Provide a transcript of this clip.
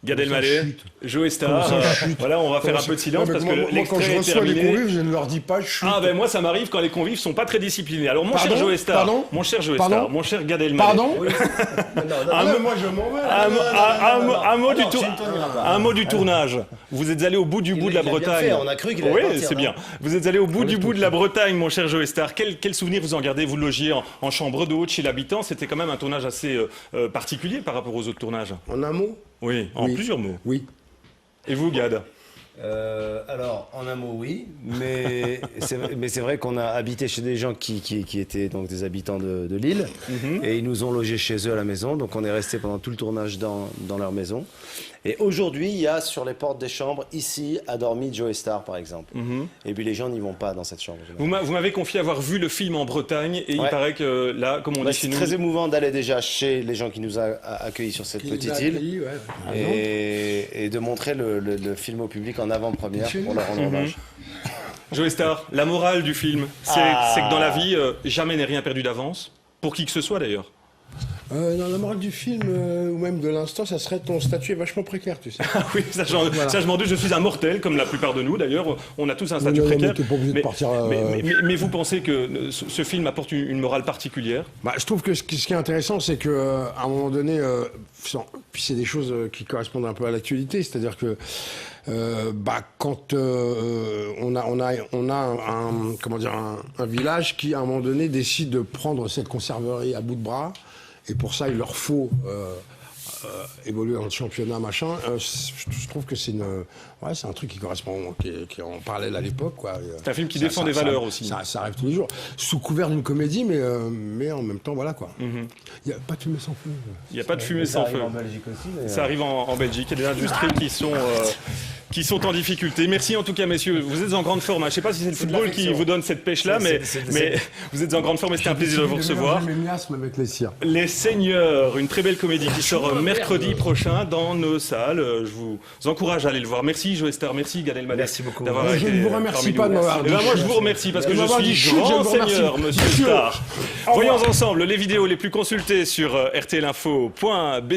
Gad Elmaleh, Joe Star. Voilà, on va faire un peu de silence parce que moi, quand je l'extrait est reçois les terminé. convives, je ne leur dis pas chut. Ah ben moi ça m'arrive quand les convives sont pas très disciplinés. Alors mon cher Joe Star, mon cher Joe Star, mon cher Gad Elmaleh. Pardon. Moi je m'en vais. Un mot du tournage. Vous êtes allé au bout du bout de la Bretagne. On a cru qu'il allait Oui, partir, c'est non bien. Vous êtes allé au bout du bout de la Bretagne, mon cher Joe Star. Quel souvenir vous en gardez? Vous logiez en chambre d'hôte chez l'habitant. C'était quand même un tournage assez particulier par rapport aux autres tournages. En un mot? Oui, en plusieurs mots. Oui. Et vous, Gad? Alors, en un mot, oui, mais c'est vrai qu'on a habité chez des gens qui étaient donc des habitants de l'île, et ils nous ont logés chez eux à la maison, donc on est resté pendant tout le tournage dans leur maison. Et aujourd'hui, il y a sur les portes des chambres, ici, a dormi Joe Star, par exemple. Et puis les gens n'y vont pas dans cette chambre. Vous m'avez confié avoir vu le film en Bretagne, et il paraît que là, comme on dit chez nous... C'est très émouvant d'aller déjà chez les gens qui nous ont accueillis sur cette petite île, et de montrer le film au public en avant-première pour leur rendre hommage. Joe Star, la morale du film, c'est que dans la vie, jamais n'est rien perdu d'avance, pour qui que ce soit d'ailleurs. Dans la morale du film, ou même de l'instant, ça serait ton statut est vachement précaire, tu sais. Ah oui, ça je m'en doute, je suis un mortel, comme la plupart de nous d'ailleurs, on a tous un statut précaire. T'es pas obligé de partir, mais vous pensez que ce film apporte une morale particulière? Je trouve que ce qui est intéressant, c'est que à un moment donné, puis c'est des choses qui correspondent un peu à l'actualité, c'est-à-dire que quand on a un village qui à un moment donné décide de prendre cette conserverie à bout de bras, et pour ça il leur faut évoluer dans le championnat machin, je trouve que c'est un truc qui correspond, qui est en parallèle à l'époque, quoi. C'est un film qui défend des valeurs aussi. Ça arrive tous les jours, sous couvert d'une comédie, mais en même temps, voilà, quoi. Il n'y a pas de fumée sans feu. Il n'y a pas de fumée sans feu. Ça arrive en Belgique aussi. Ça arrive en Belgique. Il y a des industries qui sont en difficulté. Merci en tout cas, messieurs. Vous êtes en grande forme. Je ne sais pas si c'est le football qui vous donne cette pêche-là, mais vous êtes en grande forme et c'était un plaisir de vous recevoir. Mes miasmes avec les cires. Les Seigneurs, une très belle comédie qui sort mercredi prochain dans nos salles. Je vous encourage à aller le voir. Merci Joe Star, merci Gad Elmaleh. Merci beaucoup. Je ne vous remercie pas de m'avoir dit. Moi je vous remercie parce que je suis grand seigneur, monsieur Star. Voyons ensemble les vidéos les plus consultées sur rtlinfo.be.